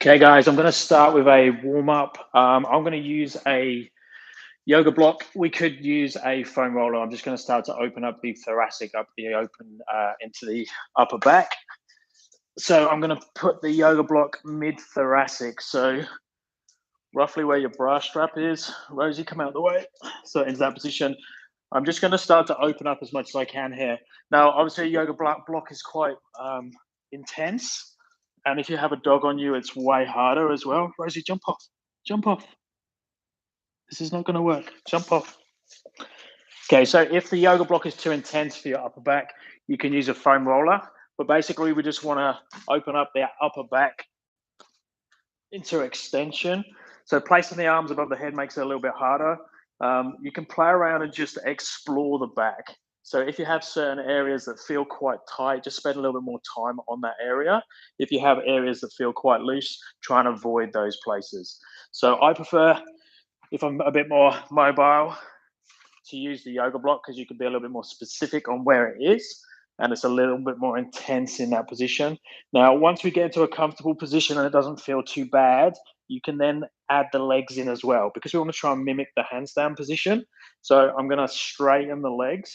Okay, guys, I'm going to start with a warm up. I'm going to use a yoga block. We could use a foam roller. I'm just going to start to open up the thoracic, up the open into the upper back. So I'm going to put the yoga block mid thoracic. So roughly where your bra strap is. Rosie, come out the way. So into that position. I'm just going to start to open up as much as I can here. Now, obviously, a yoga block is quite intense. And if you have a dog on you, it's way harder as well. Rosie, jump off. Jump off. This is not going to work. Jump off. Okay, so if the yoga block is too intense for your upper back, you can use a foam roller. But basically, we just want to open up their upper back into extension. So placing the arms above the head makes it a little bit harder. You can play around and just explore the back. So if you have certain areas that feel quite tight, just spend a little bit more time on that area. If you have areas that feel quite loose, try and avoid those places. So I prefer, if I'm a bit more mobile, to use the yoga block because you can be a little bit more specific on where it is and it's a little bit more intense in that position. Now, once we get into a comfortable position and it doesn't feel too bad, you can then add the legs in as well because we want to try and mimic the handstand position. So I'm going to straighten the legs.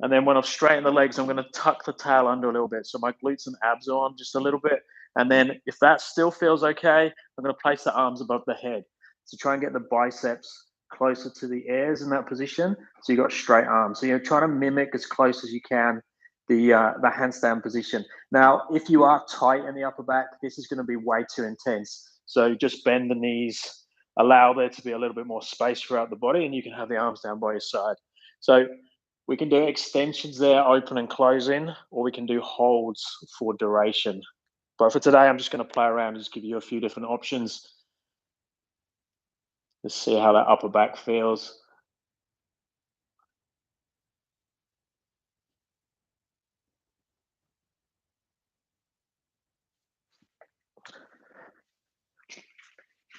And then when I've straightened the legs, I'm going to tuck the tail under a little bit. So my glutes and abs are on just a little bit. And then if that still feels okay, I'm going to place the arms above the head. So try and get the biceps closer to the ears in that position. So you've got straight arms. So you're trying to mimic as close as you can the handstand position. Now, if you are tight in the upper back, this is going to be way too intense. So just bend the knees, allow there to be a little bit more space throughout the body, and you can have the arms down by your side. So we can do extensions there, open and closing, or we can do holds for duration. But for today, I'm just going to play around and just give you a few different options. Let's see how that upper back feels.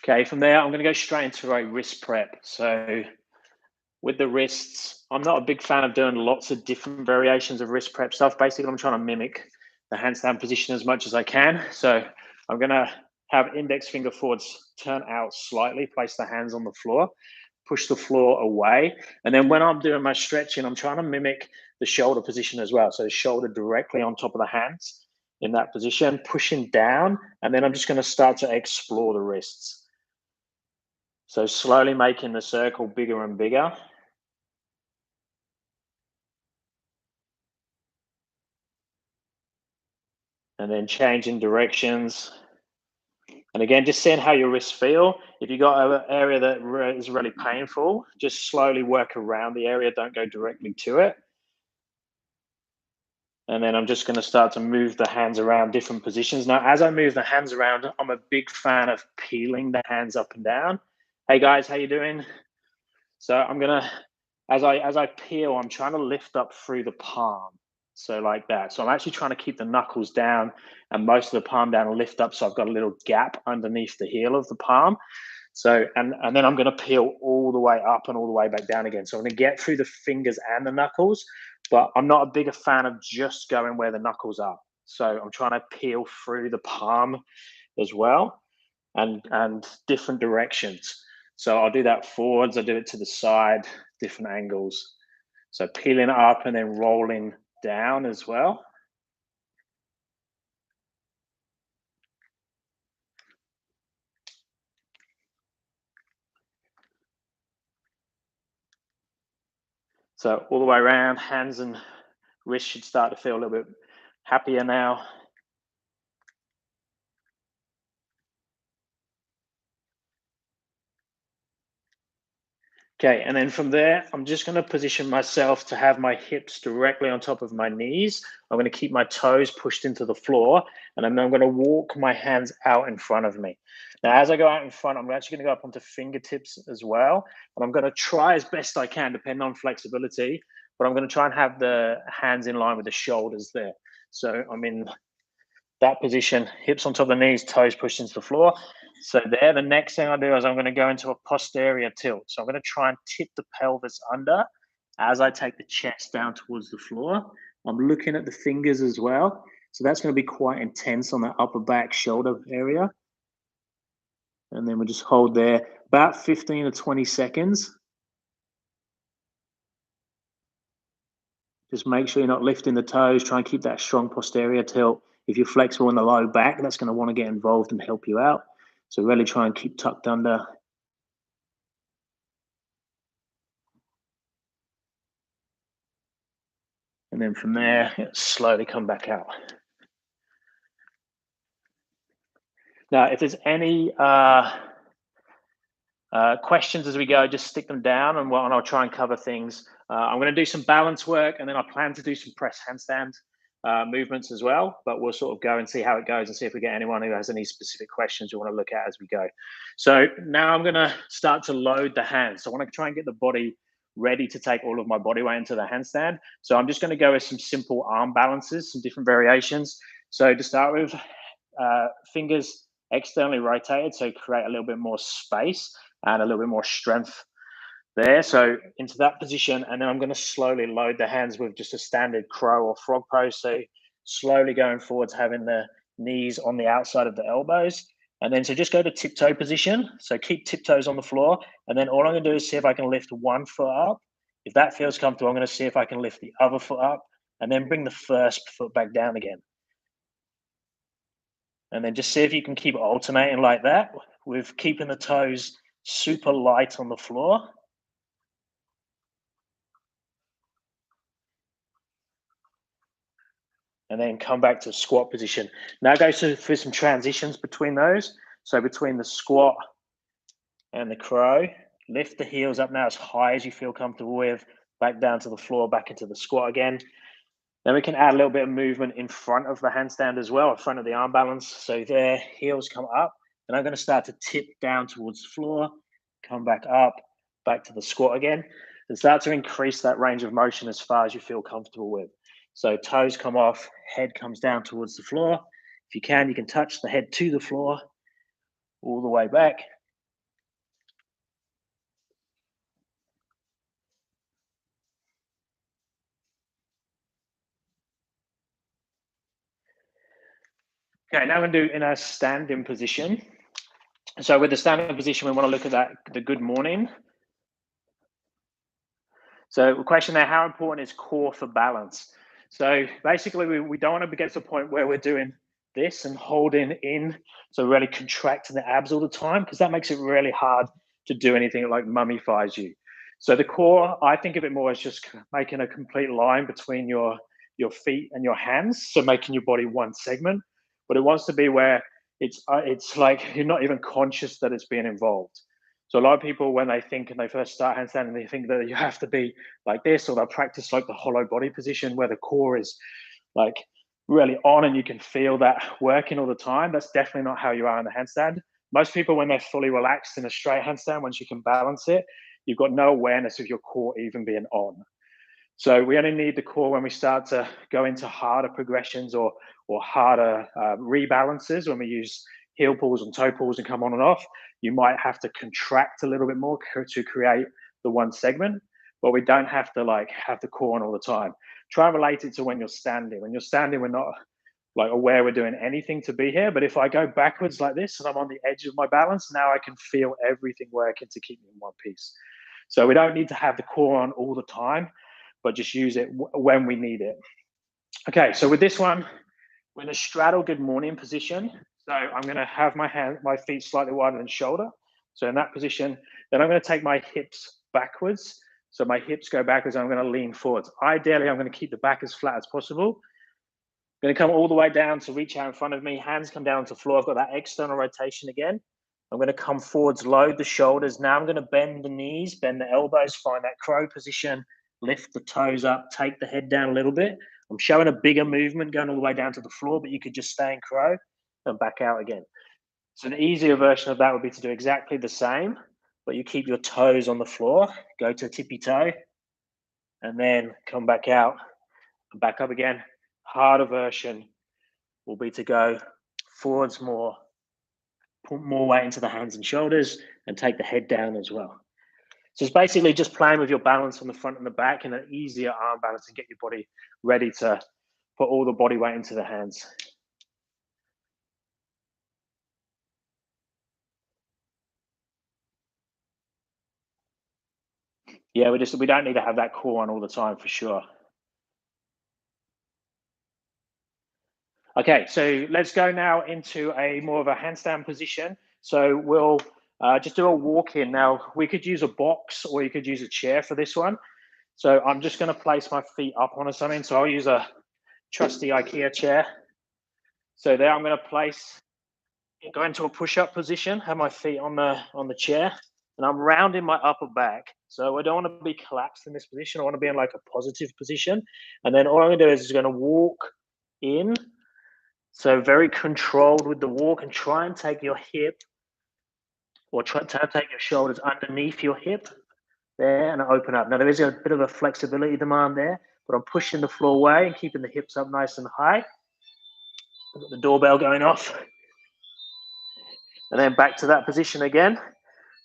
Okay, from there, I'm going to go straight into a wrist prep. So with the wrists, I'm not a big fan of doing lots of different variations of wrist prep stuff. Basically, I'm trying to mimic the handstand position as much as I can. So I'm going to have index finger forwards turn out slightly, place the hands on the floor, push the floor away. And then when I'm doing my stretching, I'm trying to mimic the shoulder position as well. So the shoulder directly on top of the hands in that position, pushing down. And then I'm just going to start to explore the wrists. So slowly making the circle bigger and bigger. And then changing directions. And again, just seeing how your wrists feel. If you got an area that is really painful, just slowly work around the area. Don't go directly to it. And then I'm just going to start to move the hands around different positions. Now, as I move the hands around, I'm a big fan of peeling the hands up and down. Hey guys, how you doing? So I'm gonna, as I peel, I'm trying to lift up through the palm. So like that. So I'm actually trying to keep the knuckles down and most of the palm down and lift up. So I've got a little gap underneath the heel of the palm. So, and then I'm going to peel all the way up and all the way back down again. So I'm going to get through the fingers and the knuckles, but I'm not a bigger fan of just going where the knuckles are. So I'm trying to peel through the palm as well and different directions. So I'll do that forwards, I do it to the side, different angles. So peeling up and then rolling down as well. So all the way around, hands and wrists should start to feel a little bit happier now. Okay, and then from there, I'm just going to position myself to have my hips directly on top of my knees. I'm going to keep my toes pushed into the floor, and then I'm going to walk my hands out in front of me. Now, as I go out in front, I'm actually going to go up onto fingertips as well, and I'm going to try as best I can, depending on flexibility, but I'm going to try and have the hands in line with the shoulders there. So I'm in that position, hips on top of the knees, toes pushed into the floor. So there, the next thing I do is I'm going to go into a posterior tilt. So I'm going to try and tip the pelvis under as I take the chest down towards the floor. I'm looking at the fingers as well. So that's going to be quite intense on the upper back shoulder area. And then we'll just hold there about 15 to 20 seconds. Just make sure you're not lifting the toes. Try and keep that strong posterior tilt. If you're flexible in the low back, that's going to want to get involved and help you out. So really try and keep tucked under. And then from there, slowly come back out. Now, if there's any questions as we go, just stick them down and I'll try and cover things. I'm going to do some balance work, and then I plan to do some press handstand movements as well, but we'll sort of go and see how it goes and see if we get anyone who has any specific questions you want to look at as we go. So now I'm going to start to load the hands. So I want to try and get the body ready to take all of my body weight into the handstand. So I'm just going to go with some simple arm balances, some different variations. So to start with, fingers externally rotated, so create a little bit more space and a little bit more strength there. So into that position, and then I'm going to slowly load the hands with just a standard crow or frog pose. So slowly going forwards, having the knees on the outside of the elbows. And then so just go to tiptoe position. So keep tiptoes on the floor. And then all I'm going to do is see if I can lift one foot up. If that feels comfortable, I'm going to see if I can lift the other foot up and then bring the first foot back down again. And then just see if you can keep alternating like that with keeping the toes super light on the floor. And then come back to squat position. Now go for some transitions between those. So between the squat and the crow, lift the heels up now as high as you feel comfortable with, back down to the floor, back into the squat again. Then we can add a little bit of movement in front of the handstand as well, in front of the arm balance. So there, heels come up, and I'm going to start to tip down towards the floor, come back up, back to the squat again, and start to increase that range of motion as far as you feel comfortable with. So toes come off, head comes down towards the floor. If you can touch the head to the floor, all the way back. Okay, now we're going to do in a standing position. So with the standing position, we want to look at the good morning. So the question there, how important is core for balance? So basically, we don't want to get to a point where we're doing this and holding in, so really contracting the abs all the time, because that makes it really hard to do anything like mummifies you. So the core, I think of it more as just making a complete line between your feet and your hands, so making your body one segment. But it wants to be where it's like you're not even conscious that it's being involved. So a lot of people, when they think and they first start handstanding, they think that you have to be like this, or they'll practice like the hollow body position where the core is like really on and you can feel that working all the time. That's definitely not how you are in the handstand. Most people, when they're fully relaxed in a straight handstand, once you can balance it, you've got no awareness of your core even being on. So we only need the core when we start to go into harder progressions or harder rebalances, when we use heel pulls and toe pulls and come on and off. You might have to contract a little bit more to create the one segment, but we don't have to like have the core on all the time. Try and relate it to when you're standing. When you're standing, we're not like aware we're doing anything to be here. But if I go backwards like this and I'm on the edge of my balance, now I can feel everything working to keep me in one piece. So we don't need to have the core on all the time, but just use it when we need it. Okay, so with this one, we're in a straddle good morning position. So I'm going to have my feet slightly wider than shoulder. So in that position, then I'm going to take my hips backwards. So my hips go backwards. I'm going to lean forwards. Ideally, I'm going to keep the back as flat as possible. I'm going to come all the way down to reach out in front of me. Hands come down to the floor. I've got that external rotation again. I'm going to come forwards, load the shoulders. Now I'm going to bend the knees, bend the elbows, find that crow position, lift the toes up, take the head down a little bit. I'm showing a bigger movement going all the way down to the floor, but you could just stay in crow and back out again. So an easier version of that would be to do exactly the same, but you keep your toes on the floor, go to tippy toe, and then come back out and back up again. Harder version will be to go forwards more, put more weight into the hands and shoulders, and take the head down as well. So it's basically just playing with your balance on the front and the back, and an easier arm balance and get your body ready to put all the body weight into the hands. Yeah, we don't need to have that core on all the time for sure. Okay, so let's go now into a more of a handstand position. So we'll just do a walk in. Now we could use a box or you could use a chair for this one. So I'm just going to place my feet up on something. So I'll use a trusty IKEA chair. So there I'm going to go into a push-up position, have my feet on the chair, and I'm rounding my upper back. So I don't want to be collapsed in this position. I want to be in like a positive position. And then all I'm going to do is going to walk in. So very controlled with the walk and try and take your hip or try to take your shoulders underneath your hip there and open up. Now there is a bit of a flexibility demand there, but I'm pushing the floor away and keeping the hips up nice and high. I've got the doorbell going off. And then back to that position again.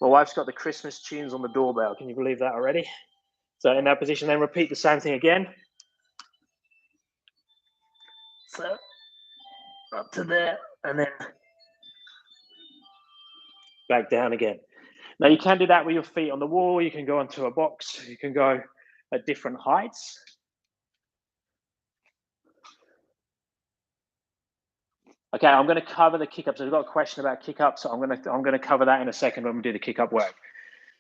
My wife's got the Christmas tunes on the doorbell. Can you believe that already? So in that position, then repeat the same thing again. So up to there and then back down again. Now you can do that with your feet on the wall. You can go onto a box. You can go at different heights. Okay, I'm going to cover the kick-ups. I've got a question about kick-ups, so I'm going to cover that in a second when we do the kick-up work.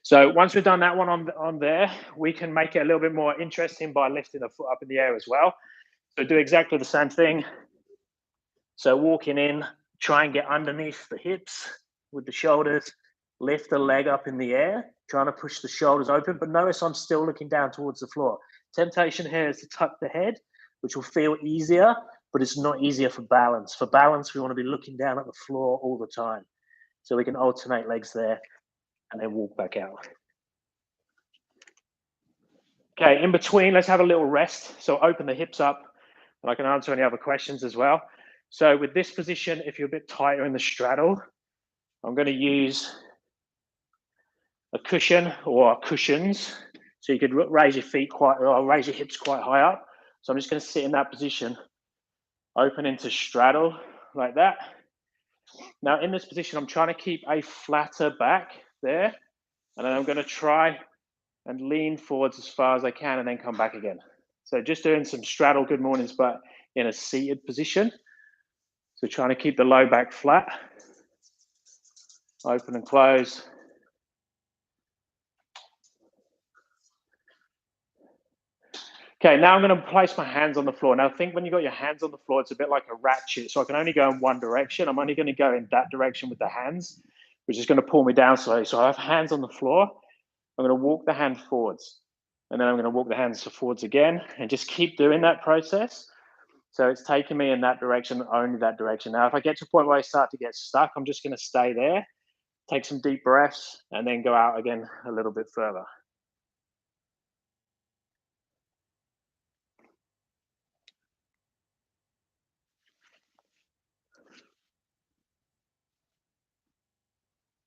So once we've done that one on there, we can make it a little bit more interesting by lifting the foot up in the air as well. So do exactly the same thing. So walking in, try and get underneath the hips with the shoulders, lift the leg up in the air, trying to push the shoulders open, but notice I'm still looking down towards the floor. Temptation here is to tuck the head, which will feel easier, but it's not easier for balance. For balance, we want to be looking down at the floor all the time. So we can alternate legs there and then walk back out. Okay, in between, let's have a little rest. So open the hips up, and I can answer any other questions as well. So with this position, if you're a bit tighter in the straddle, I'm going to use a cushion or cushions. So you could raise your feet or raise your hips quite high up. So I'm just going to sit in that position, open into straddle like that. Now in this position, I'm trying to keep a flatter back there. And then I'm going to try and lean forwards as far as I can and then come back again. So just doing some straddle good mornings, but in a seated position. So trying to keep the low back flat. Open and close. Okay, now I'm going to place my hands on the floor. Now think when you've got your hands on the floor, it's a bit like a ratchet. So I can only go in one direction. I'm only going to go in that direction with the hands, which is going to pull me down slowly. So I have hands on the floor. I'm going to walk the hand forwards. And then I'm going to walk the hands forwards again and just keep doing that process. So it's taking me in that direction, only that direction. Now, if I get to a point where I start to get stuck, I'm just going to stay there, take some deep breaths, and then go out again a little bit further.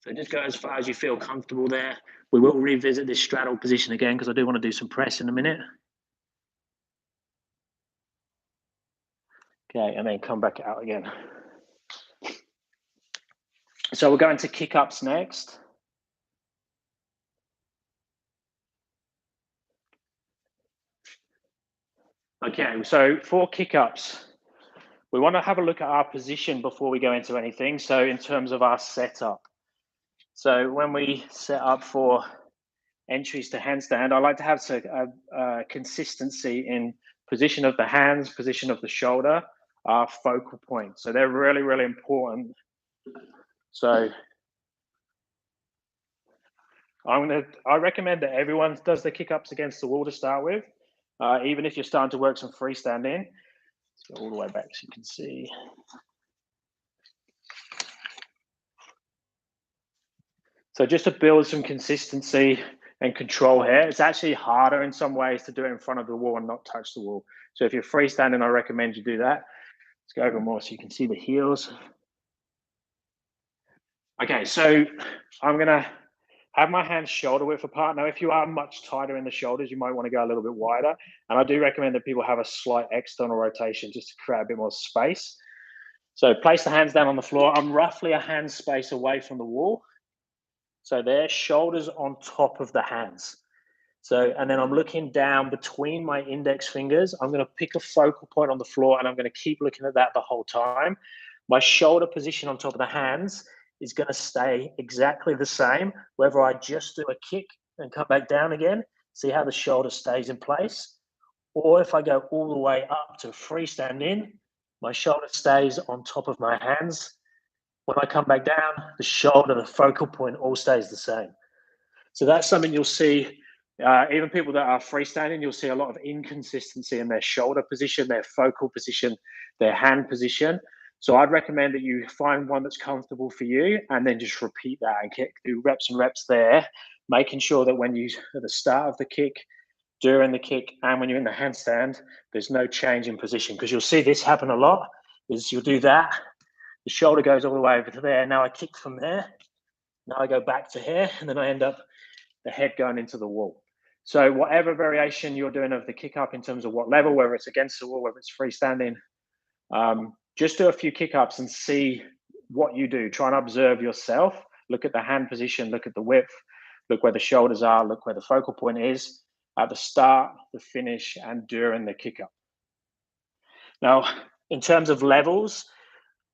So just go as far as you feel comfortable there. We will revisit this straddle position again because I do want to do some press in a minute. Okay, and then come back out again. So we're going to kick ups next. Okay, so for kick ups, we want to have a look at our position before we go into anything. So in terms of our setup. So when we set up for entries to handstand, I like to have a consistency in position of the hands, position of the shoulder, our focal point. So they're really, really important. So I recommend that everyone does the kick ups against the wall to start with, even if you're starting to work some freestanding. Let's go all the way back so you can see. So just to build some consistency and control here, it's actually harder in some ways to do it in front of the wall and not touch the wall. So if you're freestanding, I recommend you do that. Let's go over more so you can see the heels. Okay, so I'm gonna have my hands shoulder width apart. Now, if you are much tighter in the shoulders, you might want to go a little bit wider. And I do recommend that people have a slight external rotation just to create a bit more space. So place the hands down on the floor. I'm roughly a hand space away from the wall. So their shoulders on top of the hands. So, and then I'm looking down between my index fingers. I'm going to pick a focal point on the floor and I'm going to keep looking at that the whole time. My shoulder position on top of the hands is going to stay exactly the same, whether I just do a kick and come back down again. See how the shoulder stays in place? Or if I go all the way up to freestand in, my shoulder stays on top of my hands. When I come back down, the shoulder, the focal point all stays the same. So that's something you'll see, even people that are freestanding, you'll see a lot of inconsistency in their shoulder position, their focal position, their hand position. So I'd recommend that you find one that's comfortable for you and then just repeat that and do reps and reps there, making sure that when you, at the start of the kick, during the kick, and when you're in the handstand, there's no change in position. Because you'll see this happen a lot, is you'll do that, the shoulder goes all the way over to there, now I kick from there, now I go back to here, and then I end up the head going into the wall. So whatever variation you're doing of the kick up in terms of what level, whether it's against the wall, whether it's freestanding, just do a few kick ups and see what you do. Try and observe yourself. Look at the hand position, look at the width, look where the shoulders are, look where the focal point is at the start, the finish, and during the kick up. Now, in terms of levels,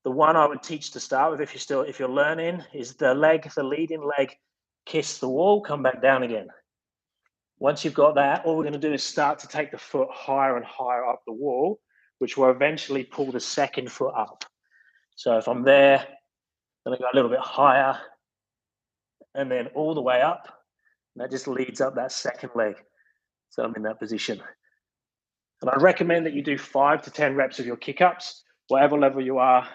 the one I would teach to start with, if you're learning, is the leading leg, kiss the wall, come back down again. Once you've got that, all we're going to do is start to take the foot higher and higher up the wall, which will eventually pull the second foot up. So if I'm there, then I go a little bit higher and then all the way up. And that just leads up that second leg. So I'm in that position. And I recommend that you do 5 to 10 reps of your kick ups, whatever level you are,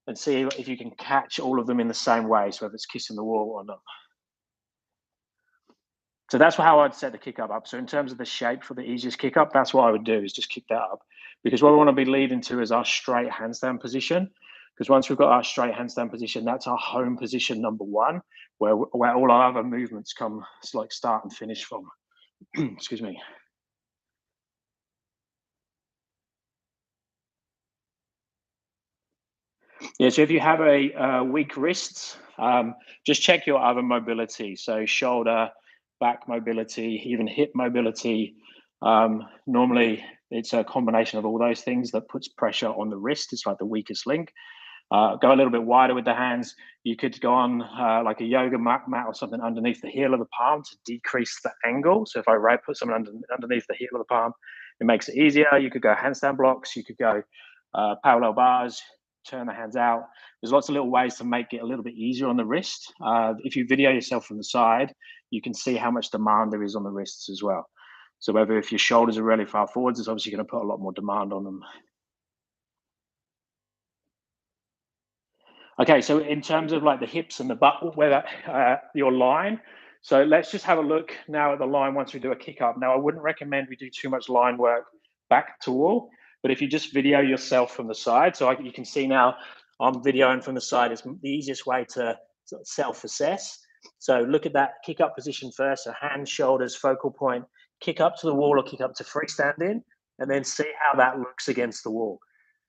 and see if you can catch all of them in the same way. So if it's kissing the wall or not. So that's how I'd set the kick up. So in terms of the shape for the easiest kick up, that's what I would do, is just kick that up. Because what we want to be leading to is our straight handstand position. Because once we've got our straight handstand position, that's our home position number one, where all our other movements come, like start and finish from. Excuse me. Yeah, so if you have a weak wrists, just check your other mobility. So shoulder, back mobility, even hip mobility. Normally, it's a combination of all those things that puts pressure on the wrist. It's like the weakest link. Go a little bit wider with the hands. You could go on like a yoga mat or something underneath the heel of the palm to decrease the angle. So if I put something underneath the heel of the palm, it makes it easier. You could go handstand blocks. You could go parallel bars. Turn the hands out. There's lots of little ways to make it a little bit easier on the wrist. If you video yourself from the side, you can see how much demand there is on the wrists as well. So whether if your shoulders are really far forwards, it's obviously going to put a lot more demand on them. Okay, so in terms of like the hips and the butt, where your line. So let's just have a look now at the line once we do a kick up. Now, I wouldn't recommend we do too much line work back to wall, but if you just video yourself from the side, so you can see now I'm videoing from the side, is the easiest way to self-assess. So look at that kick up position first, so hands, shoulders, focal point, kick up to the wall or kick up to freestanding, and then see how that looks against the wall.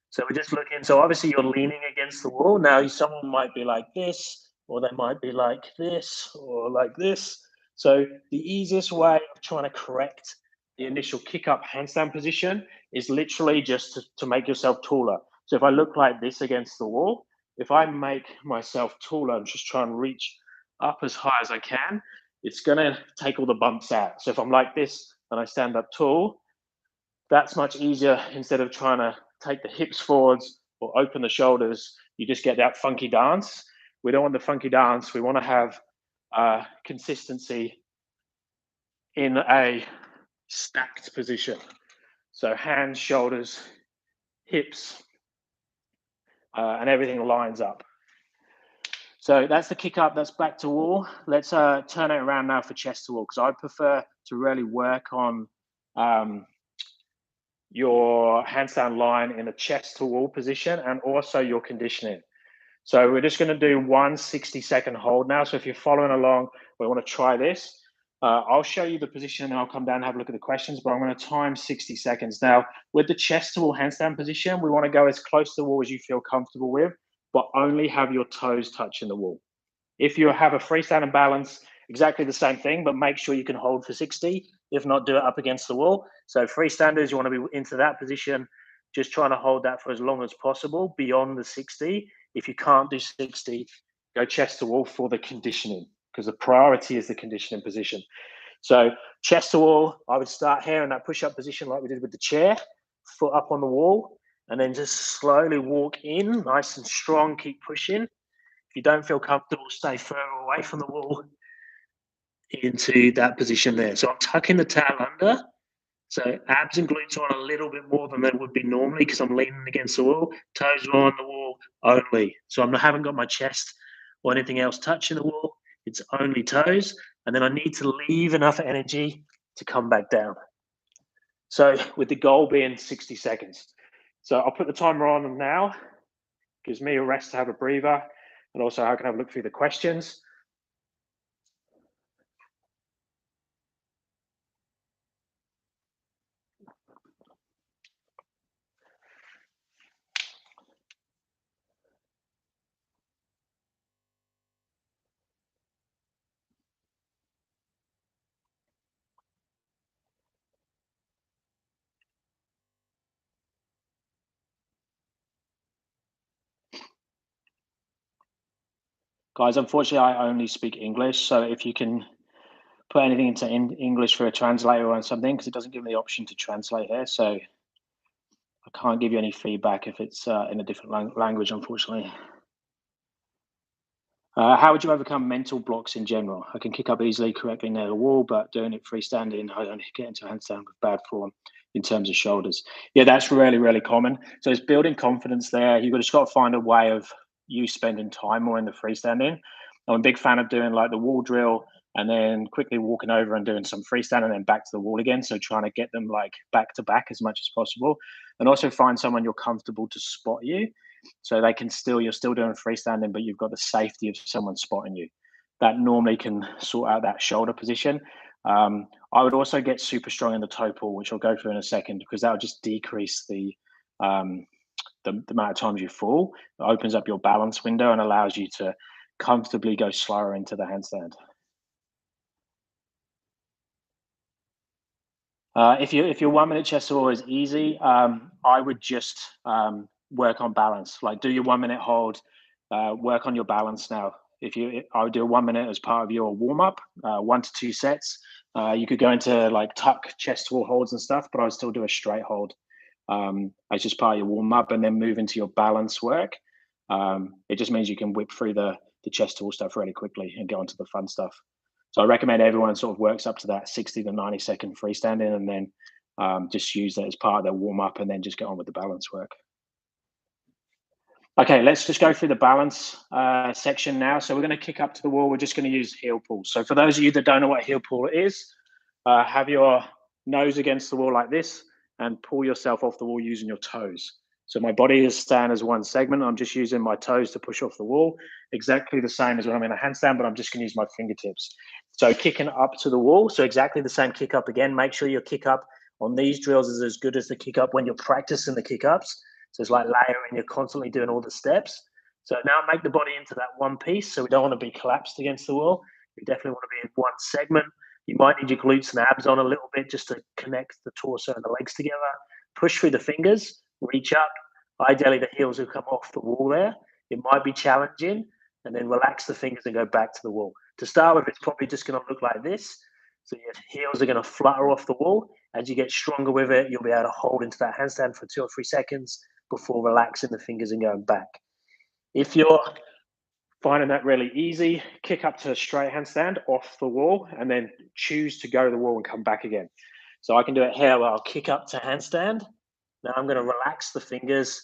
So we're just looking, so obviously you're leaning against the wall. Now someone might be like this, or they might be like this, or like this. So the easiest way of trying to correct the initial kick up handstand position is literally just to make yourself taller. So if I look like this against the wall, if I make myself taller and just try and reach up as high as I can, it's gonna take all the bumps out. So if I'm like this and I stand up tall, that's much easier. Instead of trying to take the hips forwards or open the shoulders, you just get that funky dance. We don't want the funky dance. We want to have consistency in a stacked position. So hands, shoulders, hips, and everything lines up. So that's the kick up, that's back to wall. Let's turn it around now for chest to wall, because I prefer to really work on your handstand line in a chest to wall position and also your conditioning. So we're just going to do 1 60-second hold now. So if you're following along, we want to try this. I'll show you the position and I'll come down and have a look at the questions, but I'm going to time 60 seconds. Now, with the chest to wall handstand position, we want to go as close to the wall as you feel comfortable with, but only have your toes touching the wall. If you have a freestanding balance exactly the same thing, but make sure you can hold for 60. If not, do it up against the wall. So freestanders, you want to be into that position, just trying to hold that for as long as possible beyond the 60. If you can't do 60, go chest to wall for the conditioning, because the priority is the conditioning position. So chest to wall, I would start here in that push-up position like we did with the chair, foot up on the wall, and then just slowly walk in, nice and strong, keep pushing. If you don't feel comfortable, stay further away from the wall into that position there. So I'm tucking the tail under. So abs and glutes are on a little bit more than they would be normally because I'm leaning against the wall. Toes are on the wall only. So I haven't got my chest or anything else touching the wall. It's only toes. And then I need to leave enough energy to come back down. So with the goal being 60 seconds. So I'll put the timer on now. Gives me a rest to have a breather. And also I can have a look through the questions. Guys, unfortunately, I only speak English. So if you can put anything into English for a translator or something, because it doesn't give me the option to translate here. So I can't give you any feedback if it's in a different language, unfortunately. How would you overcome mental blocks in general? I can kick up easily, correctly near the wall, but doing it freestanding, I don't get into a handstand with bad form in terms of shoulders. Yeah, that's really, really common. So it's building confidence there. You've just got to find a way of you spending time more in the freestanding. I'm a big fan of doing like the wall drill and then quickly walking over and doing some freestanding and then back to the wall again. So trying to get them like back to back as much as possible. And also find someone you're comfortable to spot you, so they can still, you're still doing freestanding, but you've got the safety of someone spotting you. That normally can sort out that shoulder position. I would also get super strong in the toe pull, which I'll go through in a second, because that will just decrease um, the amount of times you fall. It opens up your balance window and allows you to comfortably go slower into the handstand. If your 1 minute chest wall is easy, I would just work on balance. Like do your 1 minute hold, work on your balance now. I would do a 1 minute as part of your warm up, 1 to 2 sets. You could go into like tuck chest wall holds and stuff, but I would still do a straight hold as just part of your warm up, and then move into your balance work. It just means you can whip through the chest wall stuff really quickly and get onto the fun stuff. So I recommend everyone sort of works up to that 60 to 90-second freestanding, and then just use that as part of their warm up, and then just get on with the balance work. Okay, let's just go through the balance section now. So we're going to kick up to the wall. We're just going to use heel pull. So for those of you that don't know what heel pull is, have your nose against the wall like this and pull yourself off the wall using your toes. So my body is stand as one segment. I'm just using my toes to push off the wall, exactly the same as when I'm in a handstand, but I'm just going to use my fingertips. So kicking up to the wall. So exactly the same kick up again. Make sure your kick up on these drills is as good as the kick up when you're practicing the kick ups. So it's like layering, you're constantly doing all the steps. So now make the body into that one piece. So we don't want to be collapsed against the wall. We definitely want to be in one segment. You might need your glutes and abs on a little bit just to connect the torso and the legs together. Push through the fingers, reach up. Ideally, the heels will come off the wall there. It might be challenging, and then relax the fingers and go back to the wall. To start with, it's probably just going to look like this. So your heels are going to flutter off the wall. As you get stronger with it, you'll be able to hold into that handstand for 2 or 3 seconds before relaxing the fingers and going back. If you're finding that really easy, kick up to a straight handstand off the wall and then choose to go to the wall and come back again. So I can do it here where I'll kick up to handstand. Now I'm going to relax the fingers,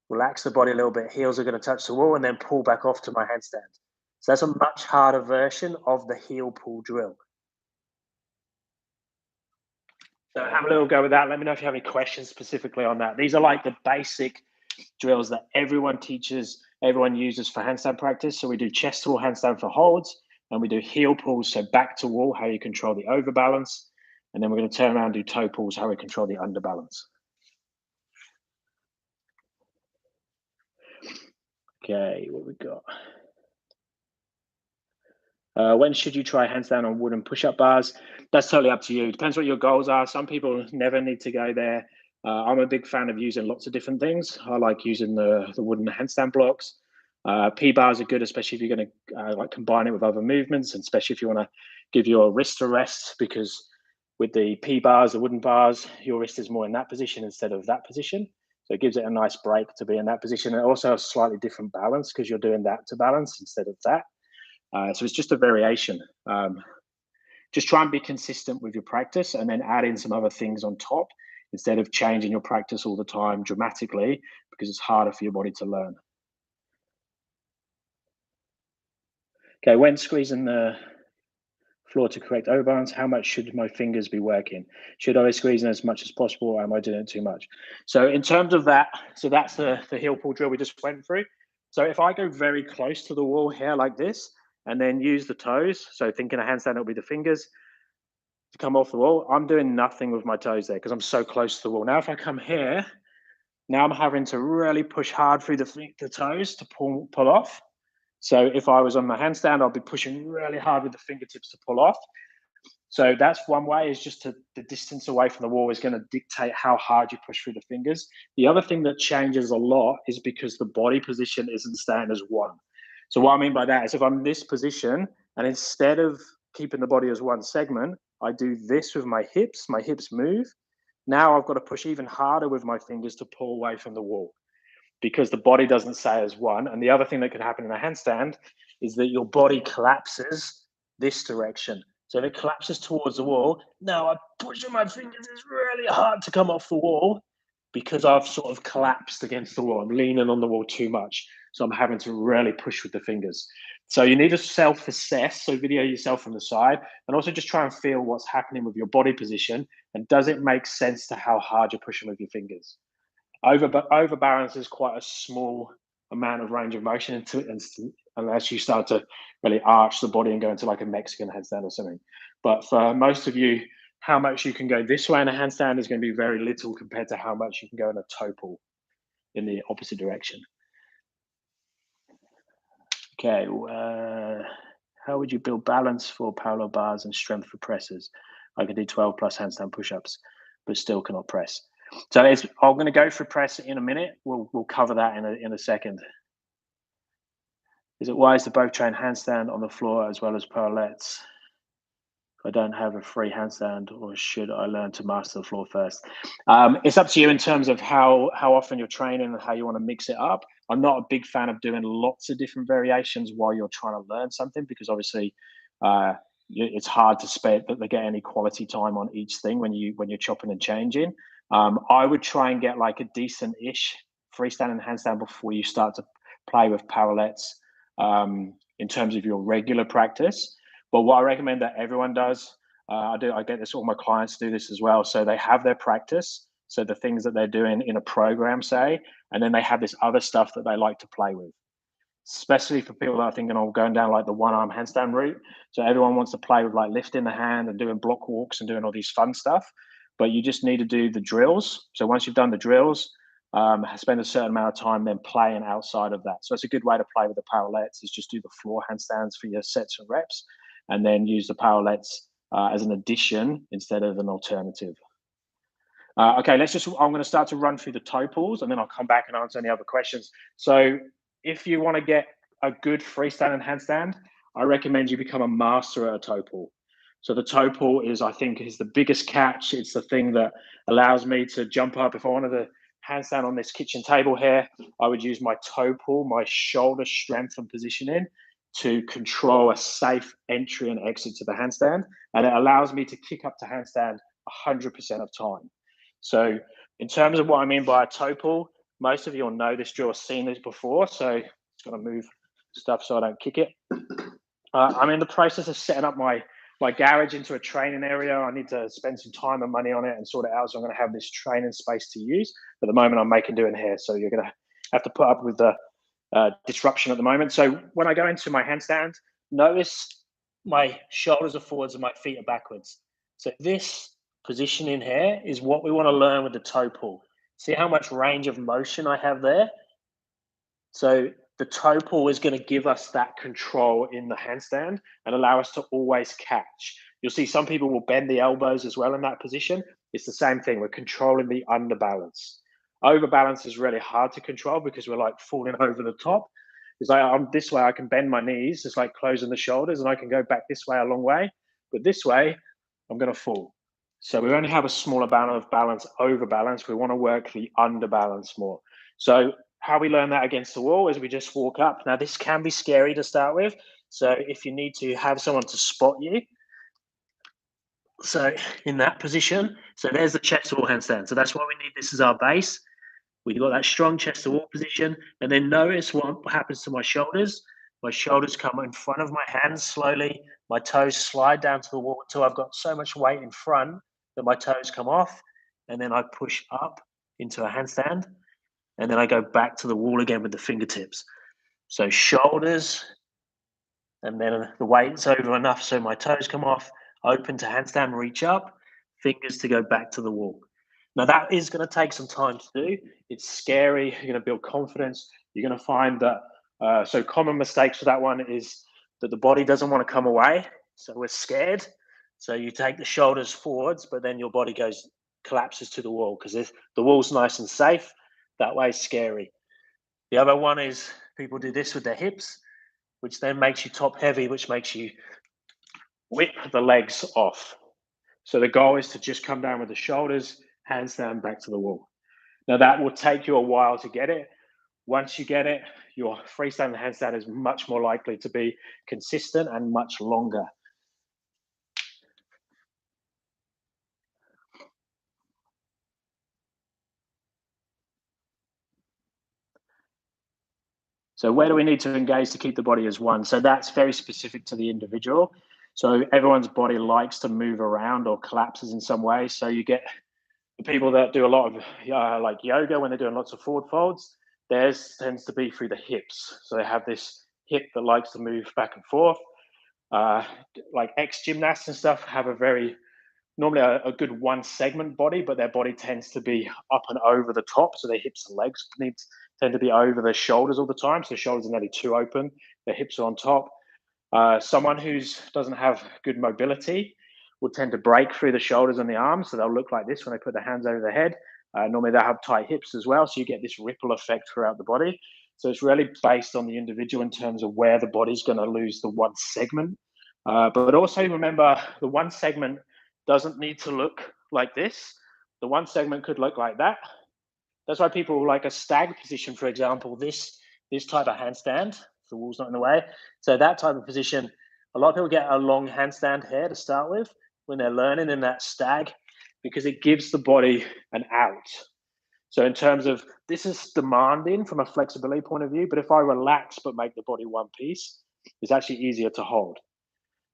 relax the body a little bit. Heels are going to touch the wall and then pull back off to my handstand. So that's a much harder version of the heel pull drill. So have a little go with that. Let me know if you have any questions specifically on that. These are like the basic drills that everyone teaches, everyone uses for handstand practice. So we do chest to wall handstand for holds, and we do heel pulls, so back to wall, how you control the overbalance. And then we're going to turn around and do toe pulls, how we control the underbalance. Okay, what we got? When should you try handstand on wooden push-up bars? That's totally up to you. Depends what your goals are. Some people never need to go there. I'm a big fan of using lots of different things. I like using the wooden handstand blocks. P bars are good, especially if you're going to like combine it with other movements, and especially if you want to give your wrist a rest, because with the P bars, the wooden bars, your wrist is more in that position instead of that position. So it gives it a nice break to be in that position. And also a slightly different balance because you're doing that to balance instead of that. So it's just a variation. Just try and be consistent with your practice and then add in some other things on top instead of changing your practice all the time dramatically, because it's harder for your body to learn. Okay, when squeezing the floor to correct overbalance, how much should my fingers be working? Should I be squeezing as much as possible, or am I doing it too much? So in terms of that, so that's the heel pull drill we just went through. So if I go very close to the wall here like this, and then use the toes, so thinking a handstand, it'll be the fingers to come off the wall, I'm doing nothing with my toes there because I'm so close to the wall. Now if I come here, now I'm having to really push hard through the toes to pull off. So if I was on the handstand, I'll be pushing really hard with the fingertips to pull off. So that's one way, is just the distance away from the wall is going to dictate how hard you push through the fingers. The other thing that changes a lot is because the body position isn't staying as one. So what I mean by that is if I'm in this position and instead of keeping the body as one segment, I do this with my hips move. Now I've got to push even harder with my fingers to pull away from the wall because the body doesn't stay as one. And the other thing that could happen in a handstand is that your body collapses this direction. So if it collapses towards the wall, now I'm pushing my fingers it's really hard to come off the wall because I've sort of collapsed against the wall. I'm leaning on the wall too much. So I'm having to really push with the fingers. So you need to self-assess. So video yourself from the side and also just try and feel what's happening with your body position. And does it make sense to how hard you're pushing with your fingers? Overbalance is quite a small amount of range of motion unless you start to really arch the body and go into like a Mexican handstand or something. But for most of you, how much you can go this way in a handstand is going to be very little compared to how much you can go in a toe pull in the opposite direction. Okay, how would you build balance for parallel bars and strength for presses? I can do 12 plus handstand push-ups, but still cannot press. So I'm going to go for press in a minute. We'll cover that in a second. Is it wise to both train handstand on the floor as well as parallettes? If I don't have a free handstand, or should I learn to master the floor first? It's up to you in terms of how often you're training and how you want to mix it up. I'm not a big fan of doing lots of different variations while you're trying to learn something because obviously it's hard to get any quality time on each thing when you're chopping and changing. I would try and get like a decent-ish freestyle and handstand before you start to play with parallettes in terms of your regular practice. But what I recommend that everyone does, I get this, all my clients do this as well. So they have their practice, so the things that they're doing in a program, say, and then they have this other stuff that they like to play with. Especially for people that are thinking of going down like the one-arm handstand route. So everyone wants to play with like lifting the hand and doing block walks and doing all these fun stuff. But you just need to do the drills. So once you've done the drills, spend a certain amount of time then playing outside of that. So it's a good way to play with the parallettes is just do the floor handstands for your sets and reps, and then use the parallettes as an addition instead of an alternative. Okay, I'm going to start to run through the toe pulls and then I'll come back and answer any other questions. So if you want to get a good freestyle and handstand, I recommend you become a master at a toe pull. So the toe pull is the biggest catch. It's the thing that allows me to jump up. If I wanted to handstand on this kitchen table here, I would use my toe pull, my shoulder strength and positioning to control a safe entry and exit to the handstand. And it allows me to kick up to handstand 100% of time. So in terms of what I mean by a toe pull, most of you will know this drill, seen this before. So just going to move stuff so I don't kick it. I'm in the process of setting up my garage into a training area. I need to spend some time and money on it and sort it out. So I'm going to have this training space to use. But at the moment, I'm doing here. So you're going to have to put up with the disruption at the moment. So when I go into my handstand, notice my shoulders are forwards and my feet are backwards. So this positioning here is what we want to learn with the toe pull. See how much range of motion I have there? So the toe pull is going to give us that control in the handstand and allow us to always catch. You'll see some people will bend the elbows as well in that position. It's the same thing. We're controlling the underbalance. Overbalance is really hard to control because we're like falling over the top. It's like I'm this way, I can bend my knees, it's like closing the shoulders, and I can go back this way a long way. But this way, I'm going to fall. So we only have a small amount of balance, overbalance. We want to work the underbalance more. So how we learn that against the wall is we just walk up. Now this can be scary to start with. So if you need to have someone to spot you, so in that position, so there's the chest to wall handstand. So that's why we need this as our base. We've got that strong chest to wall position, and then notice what happens to my shoulders. My shoulders come in front of my hands slowly. My toes slide down to the wall until I've got so much weight in front that my toes come off, and then I push up into a handstand, and then I go back to the wall again with the fingertips. So shoulders, and then the weight's over enough so my toes come off, open to handstand, reach up, fingers to go back to the wall. Now that is going to take some time to do. It's scary. You're going to build confidence. You're going to find that, so common mistakes for that one is that the body doesn't want to come away. So we're scared. So you take the shoulders forwards, but then your body collapses to the wall because if the wall's nice and safe, that way it's scary. The other one is people do this with their hips, which then makes you top heavy, which makes you whip the legs off. So the goal is to just come down with the shoulders, handstand back to the wall. Now that will take you a while to get it. Once you get it, your freestanding handstand is much more likely to be consistent and much longer. So where do we need to engage to keep the body as one? So that's very specific to the individual. So everyone's body likes to move around or collapses in some way. So you get the people that do a lot of like yoga when they're doing lots of forward folds, theirs tends to be through the hips. So they have this hip that likes to move back and forth. Like ex-gymnasts and stuff have a very, normally a good one segment body, but their body tends to be up and over the top. So their hips and legs tend to be over their shoulders all the time. So the shoulders are nearly too open, their hips are on top. Someone who doesn't have good mobility will tend to break through the shoulders and the arms. So they'll look like this when they put their hands over their head. Normally they'll have tight hips as well. So you get this ripple effect throughout the body. So it's really based on the individual in terms of where the body's going to lose the one segment. But also remember, the one segment doesn't need to look like this. The one segment could look like that. That's why people like a stag position, for example, this type of handstand, the wall's not in the way. So that type of position, a lot of people get a long handstand here to start with when they're learning in that stag because it gives the body an out. So in terms of, this is demanding from a flexibility point of view, but if I relax but make the body one piece, it's actually easier to hold.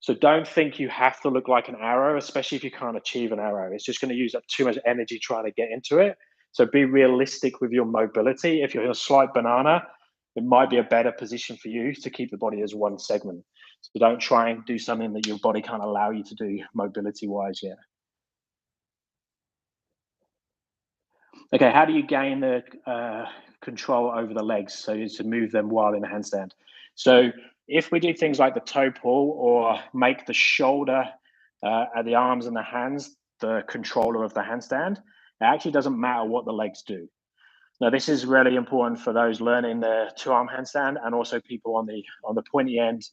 So don't think you have to look like an arrow, especially if you can't achieve an arrow. It's just going to use up too much energy trying to get into it. So be realistic with your mobility. If you're in a slight banana, it might be a better position for you to keep the body as one segment. So don't try and do something that your body can't allow you to do mobility-wise yet. Okay, how do you gain the control over the legs? So to move them while in a handstand. So if we do things like the toe pull or make the shoulder and the arms and the hands the controller of the handstand, it actually doesn't matter what the legs do. Now, this is really important for those learning the two-arm handstand and also people on the pointy end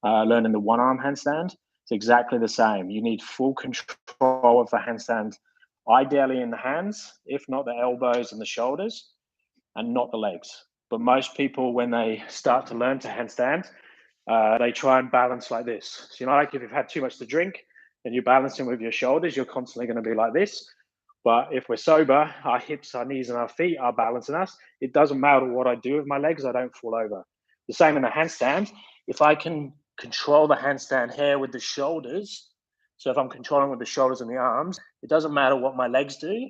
learning the one-arm handstand. It's exactly the same. You need full control of the handstand, ideally in the hands, if not the elbows and the shoulders, and not the legs. But most people, when they start to learn to handstand, they try and balance like this. So, like if you've had too much to drink and you're balancing with your shoulders, you're constantly going to be like this. But if we're sober, our hips, our knees, and our feet are balancing us. It doesn't matter what I do with my legs, I don't fall over. The same in the handstand. If I can control the handstand here with the shoulders, so if I'm controlling with the shoulders and the arms, it doesn't matter what my legs do,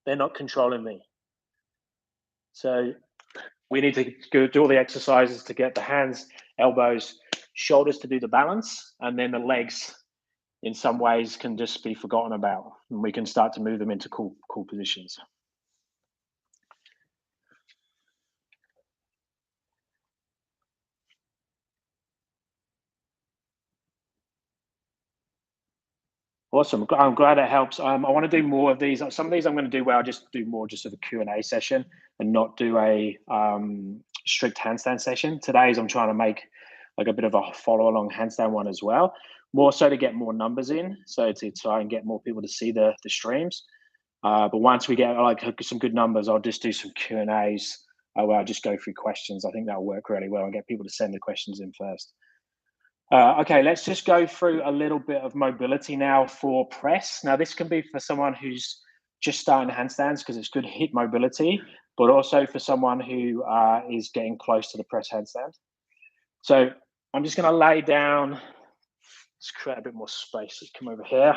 they're not controlling me. So we need to go do all the exercises to get the hands, elbows, shoulders to do the balance, and then the legs in some ways can just be forgotten about, and we can start to move them into cool positions. Awesome. I'm glad it helps. I want to do more of these. Some of these I'm going to do where I just do more just of a Q&A session and not do a strict handstand session. Today's I'm trying to make like a bit of a follow along handstand one as well, more so to get more numbers in. So to try and get more people to see the streams. But once we get like some good numbers, I'll just do some Q&As where I just go through questions. I think that'll work really well and get people to send the questions in first. Okay, let's just go through a little bit of mobility now for press. Now, this can be for someone who's just starting handstands because it's good hip mobility, but also for someone who is getting close to the press handstand. So I'm just going to lay down. Let's create a bit more space. Let's come over here.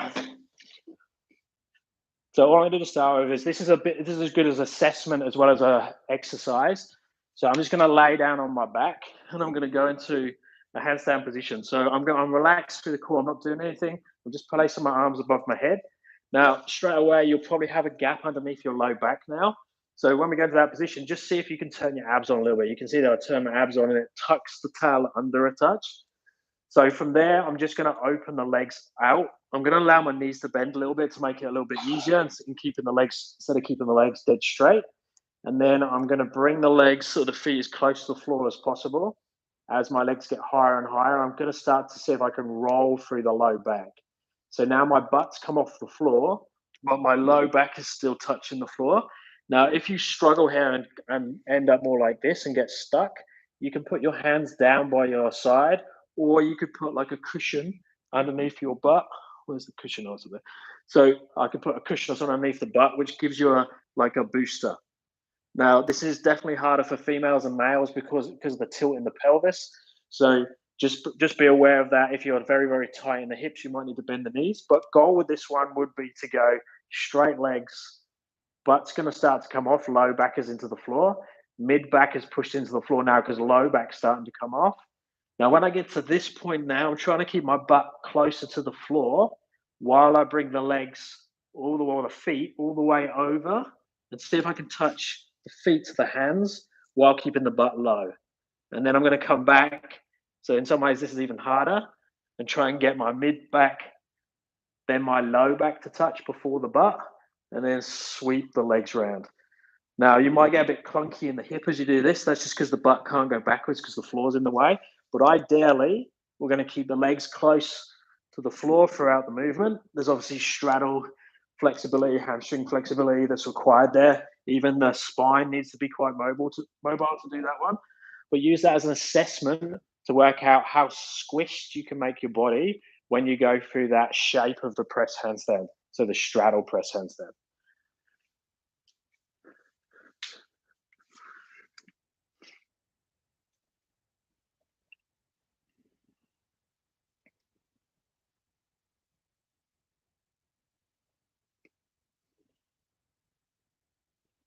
So all I'm going to do to start with is this is as good as assessment as well as a exercise. So I'm just going to lay down on my back and I'm going to go into a handstand position. So I'm relaxed through the core. I'm not doing anything. I'm just placing my arms above my head. Now, straight away, you'll probably have a gap underneath your low back now. So when we go to that position, just see if you can turn your abs on a little bit. You can see that I turn my abs on and it tucks the tail under a touch. So from there, I'm just going to open the legs out. I'm going to allow my knees to bend a little bit to make it a little bit easier and keeping the legs, instead of keeping the legs dead straight. And then I'm going to bring the legs so the feet as close to the floor as possible. As my legs get higher and higher, I'm going to start to see if I can roll through the low back. So now my butt's come off the floor, but my low back is still touching the floor. Now, if you struggle here and end up more like this and get stuck, you can put your hands down by your side, or you could put like a cushion underneath your butt. Where's the cushion also there? So I could put a cushion or something underneath the butt, which gives you like a booster. Now, this is definitely harder for females and males because of the tilt in the pelvis. So just be aware of that. If you're very, very tight in the hips, you might need to bend the knees. But goal with this one would be to go straight legs. Butt's going to start to come off. Low back is into the floor. Mid back is pushed into the floor now because low back's starting to come off. Now, when I get to this point now, I'm trying to keep my butt closer to the floor while I bring the legs the feet all the way over and see if I can touch the feet to the hands while keeping the butt low. And then I'm going to come back. So in some ways, this is even harder, and try and get my mid back, then my low back to touch before the butt, and then sweep the legs round. Now, you might get a bit clunky in the hip as you do this. That's just because the butt can't go backwards because the floor's in the way. But ideally, we're going to keep the legs close to the floor throughout the movement. There's obviously straddle flexibility, hamstring flexibility that's required there. Even the spine needs to be quite mobile to do that one. But use that as an assessment to work out how squished you can make your body when you go through that shape of the press handstand. So the straddle press handstand.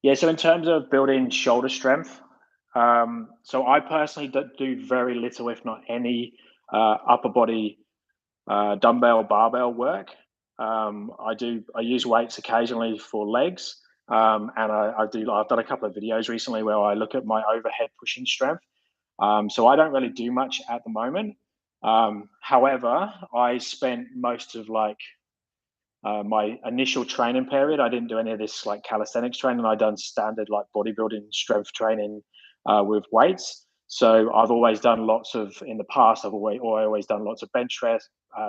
Yeah, so in terms of building shoulder strength, so I personally do very little, if not any, upper body dumbbell barbell work. I use weights occasionally for legs, and I've done a couple of videos recently where I look at my overhead pushing strength. So I don't really do much at the moment. However, I spent most of my initial training period, I didn't do any of this like calisthenics training. I done standard like bodybuilding strength training with weights. So I've always done lots of in the past. I always done lots of bench press,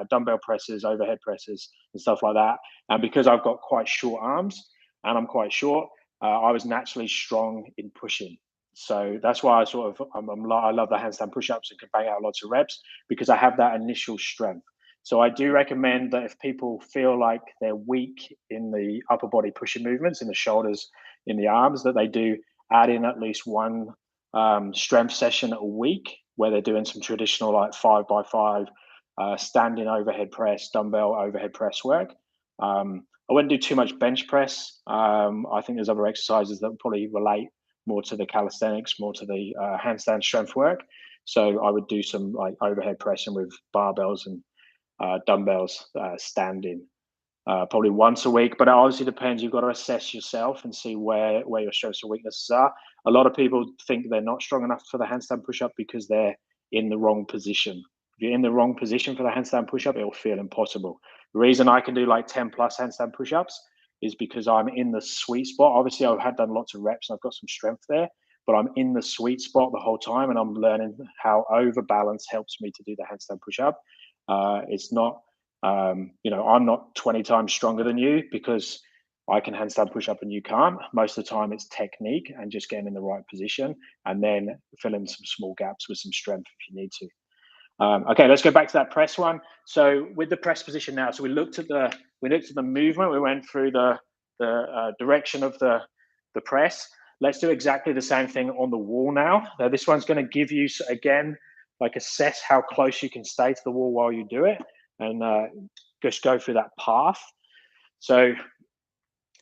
dumbbell presses, overhead presses, and stuff like that. And because I've got quite short arms and I'm quite short, I was naturally strong in pushing. So that's why I love the handstand push-ups and can bang out lots of reps because I have that initial strength. So I do recommend that if people feel like they're weak in the upper body pushing movements, in the shoulders, in the arms, that they do add in at least one strength session a week where they're doing some traditional like 5x5 standing overhead press, dumbbell overhead press work. I wouldn't do too much bench press. I think there's other exercises that would probably relate more to the calisthenics, more to the handstand strength work. So I would do some like overhead pressing with barbells and dumbbells standing probably once a week. But it obviously depends. You've got to assess yourself and see where your strengths and weaknesses are. A lot of people think they're not strong enough for the handstand push-up because they're in the wrong position. If you're in the wrong position for the handstand push-up, it will feel impossible. The reason I can do like 10 plus handstand push-ups is because I'm in the sweet spot. Obviously, I had done lots of reps and I've got some strength there, but I'm in the sweet spot the whole time, and I'm learning how overbalance helps me to do the handstand push-up. It's not, I'm not 20 times stronger than you because I can handstand push-up and you can't. Most of the time, it's technique and just getting in the right position, and then fill in some small gaps with some strength if you need to. Okay, let's go back to that press one. So with the press position now, so we looked at the movement. We went through the direction of the press. Let's do exactly the same thing on the wall now. Now this one's going to give you again, like assess how close you can stay to the wall while you do it, and just go through that path. So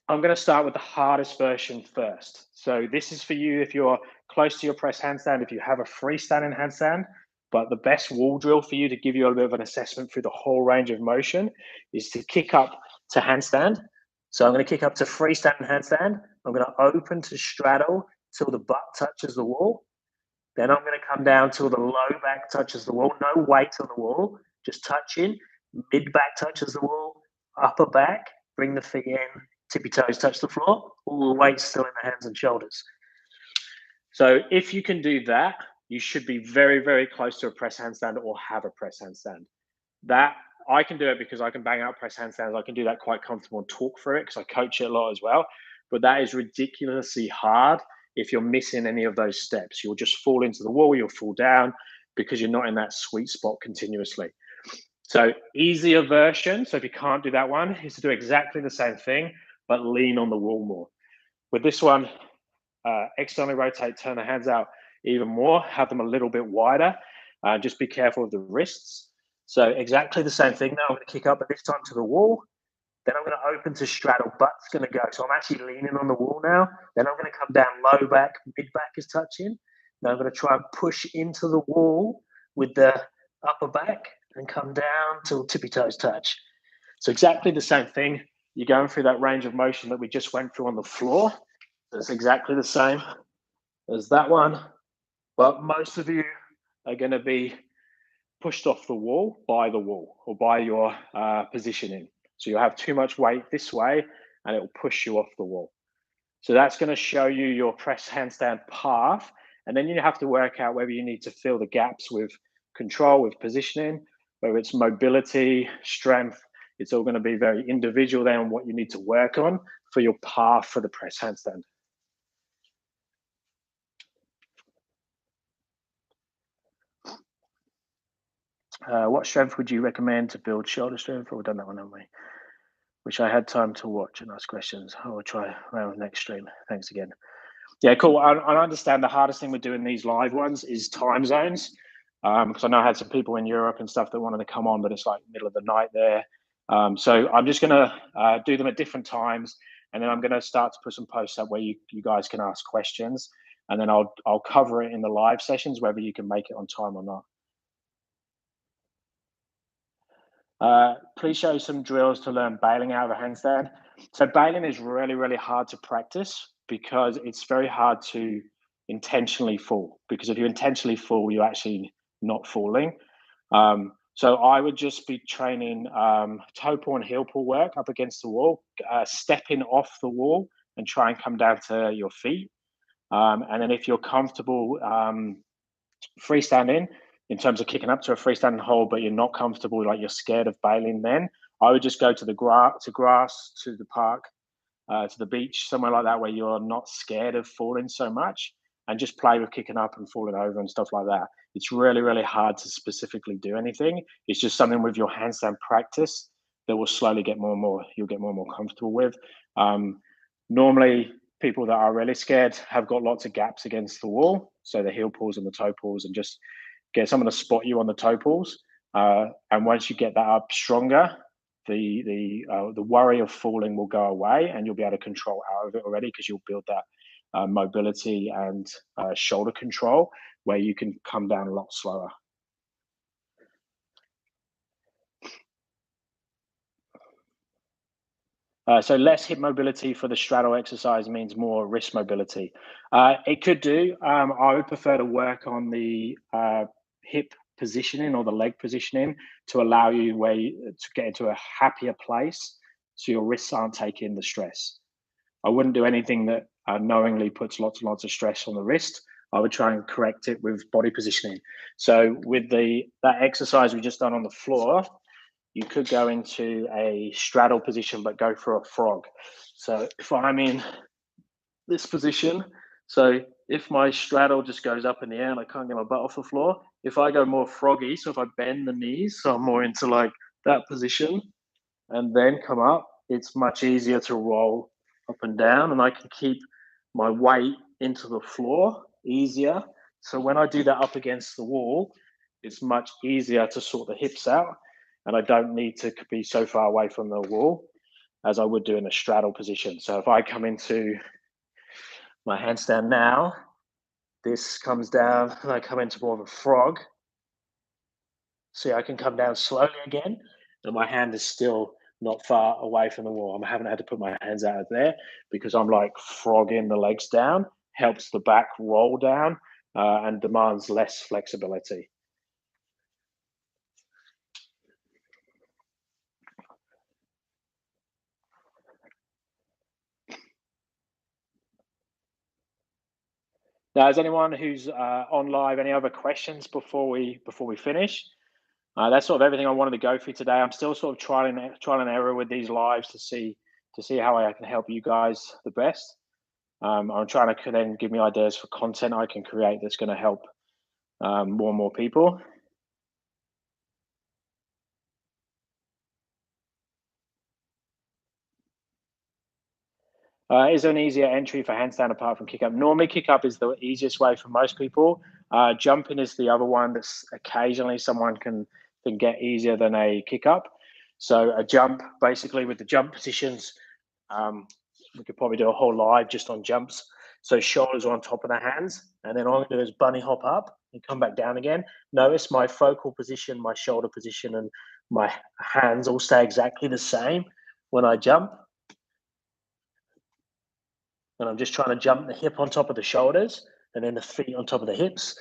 I'm going to start with the hardest version first. So this is for you if you're close to your press handstand, if you have a freestanding handstand. But the best wall drill for you to give you a bit of an assessment through the whole range of motion is to kick up to handstand. So I'm going to kick up to freestanding handstand. I'm going to open to straddle till the butt touches the wall. Then I'm going to come down till the low back touches the wall. No weight on the wall, just touching. Mid back touches the wall. Upper back, bring the feet in. Tippy toes touch the floor. All the weight's still in the hands and shoulders. So if you can do that, you should be very, very close to a press handstand or have a press handstand. That I can do it because I can bang out press handstands. I can do that quite comfortable and talk through it because I coach it a lot as well. But that is ridiculously hard if you're missing any of those steps. You'll just fall into the wall, you'll fall down because you're not in that sweet spot continuously. So easier version, so if you can't do that one, is to do exactly the same thing, but lean on the wall more. With this one, externally rotate, turn the hands out even more, have them a little bit wider. Just be careful of the wrists. So exactly the same thing now. I'm going to kick up, but this time to the wall. Then I'm going to open to straddle, butt's going to go. So I'm actually leaning on the wall now. Then I'm going to come down low back, mid back is touching. Now I'm going to try and push into the wall with the upper back and come down till tippy toes touch. So exactly the same thing. You're going through that range of motion that we just went through on the floor. It's exactly the same as that one. But most of you are going to be pushed off the wall or by your positioning. So you'll have too much weight this way and it will push you off the wall. So that's going to show you your press handstand path. And then you have to work out whether you need to fill the gaps with control, with positioning, whether it's mobility, strength. It's all going to be very individual then on what you need to work on for your path for the press handstand. What strength would you recommend to build shoulder strength? We've done that one, haven't we? Wish I had time to watch and ask questions. I will try around the next stream. Thanks again. Yeah, cool. I understand the hardest thing we're doing these live ones is time zones. Because I know I had some people in Europe and stuff that wanted to come on, but it's like middle of the night there. So I'm just going to do them at different times. And then I'm going to start to put some posts up where you guys can ask questions. And then I'll cover it in the live sessions, whether you can make it on time or not. Please show some drills to learn bailing out of a handstand. So bailing is really, really hard to practice because it's very hard to intentionally fall. Because if you intentionally fall, you're actually not falling. So I would just be training toe pull and heel pull work up against the wall, stepping off the wall and try and come down to your feet. And then if you're comfortable freestanding, in terms of kicking up to a freestanding hold, but you're not comfortable, like you're scared of bailing, then I would just go to the grass, to the park, to the beach, somewhere like that, where you're not scared of falling so much, and just play with kicking up and falling over and stuff like that. It's really, really hard to specifically do anything. It's just something with your handstand practice that will slowly get more and more, you'll get more and more comfortable with. Normally, people that are really scared have got lots of gaps against the wall. So the heel pulls and the toe pulls, and just get someone to spot you on the toe pulls. And once you get that up stronger, the worry of falling will go away, and you'll be able to control out of it already because you'll build that mobility and shoulder control where you can come down a lot slower. So less hip mobility for the straddle exercise means more wrist mobility. It could do. I would prefer to work on the hip positioning or the leg positioning to allow you to get into a happier place so your wrists aren't taking the stress. I wouldn't do anything that knowingly puts lots and lots of stress on the wrist. I would try and correct it with body positioning. So with that exercise we just done on the floor, you could go into a straddle position, but go for a frog. So if I'm in this position, so if my straddle just goes up in the air and I can't get my butt off the floor, if I go more froggy, so if I bend the knees, so I'm more into like that position and then come up, it's much easier to roll up and down, and I can keep my weight into the floor easier. So when I do that up against the wall, it's much easier to sort the hips out, and I don't need to be so far away from the wall as I would do in a straddle position. So if I come into my handstand now, this comes down and I come into more of a frog. See, I can come down slowly again, and my hand is still not far away from the wall. I haven't had to put my hands out of there because I'm like frogging the legs down, helps the back roll down, and demands less flexibility. Now, is anyone who's on live any other questions before we finish? That's sort of everything I wanted to go through today. I'm still sort of trial and error with these lives to see how I can help you guys the best. I'm trying to then give me ideas for content I can create that's going to help more and more people. Is there an easier entry for handstand apart from kick up? Normally, kick up is the easiest way for most people. Jumping is the other one that's occasionally someone can get easier than a kick up. So a jump, basically with the jump positions, we could probably do a whole live just on jumps. So shoulders are on top of the hands, and then all I do is bunny hop up and come back down again. Notice my focal position, my shoulder position, and my hands all stay exactly the same when I jump. And I'm just trying to jump the hip on top of the shoulders and then the feet on top of the hips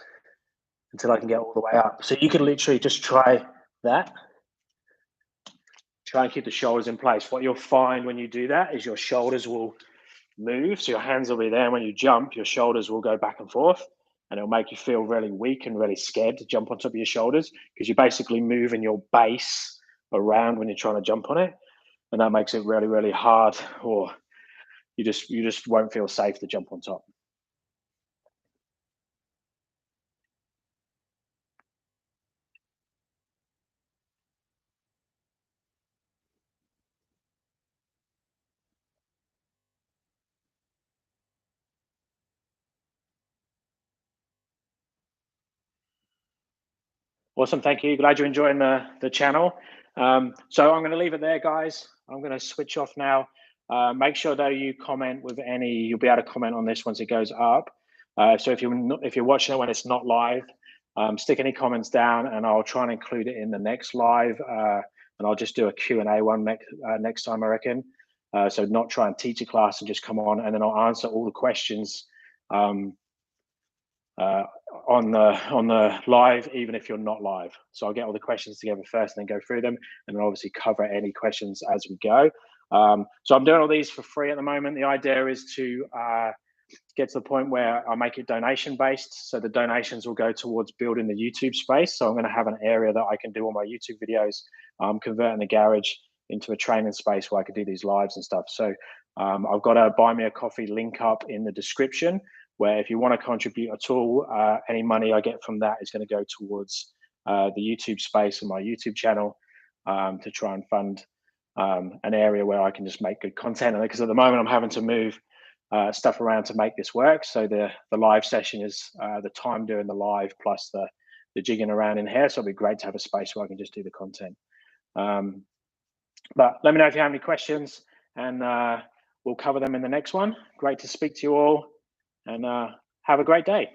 until I can get all the way up. So you can literally just try that. Try and keep the shoulders in place. What you'll find when you do that is your shoulders will move. So your hands will be there. And when you jump, your shoulders will go back and forth. And it'll make you feel really weak and really scared to jump on top of your shoulders because you're basically moving your base around when you're trying to jump on it. And that makes it really, really hard, or you just won't feel safe to jump on top. Awesome, thank you. Glad you're enjoying the channel. So I'm going to leave it there, guys. I'm going to switch off now. Make sure though you comment with any. You'll be able to comment on this once it goes up. So if you're watching it when it's not live, stick any comments down, and I'll try and include it in the next live. And I'll just do a Q&A one next time, I reckon. So not try and teach a class and just come on, and then I'll answer all the questions on the live, even if you're not live. So I'll get all the questions together first and then go through them, and then obviously cover any questions as we go. So I'm doing all these for free at the moment. The idea is to get to the point where I make it donation based. So the donations will go towards building the YouTube space. So I'm going to have an area that I can do all my YouTube videos, converting the garage into a training space where I can do these lives and stuff. So I've got a buy me a coffee link up in the description, where if you want to contribute at all, any money I get from that is going to go towards the YouTube space and my YouTube channel to try and fund an area where I can just make good content. And because at the moment I'm having to move stuff around to make this work. So the live session is the time doing the live plus the jigging around in here. So it'd be great to have a space where I can just do the content. But let me know if you have any questions, and we'll cover them in the next one. Great to speak to you all, and have a great day.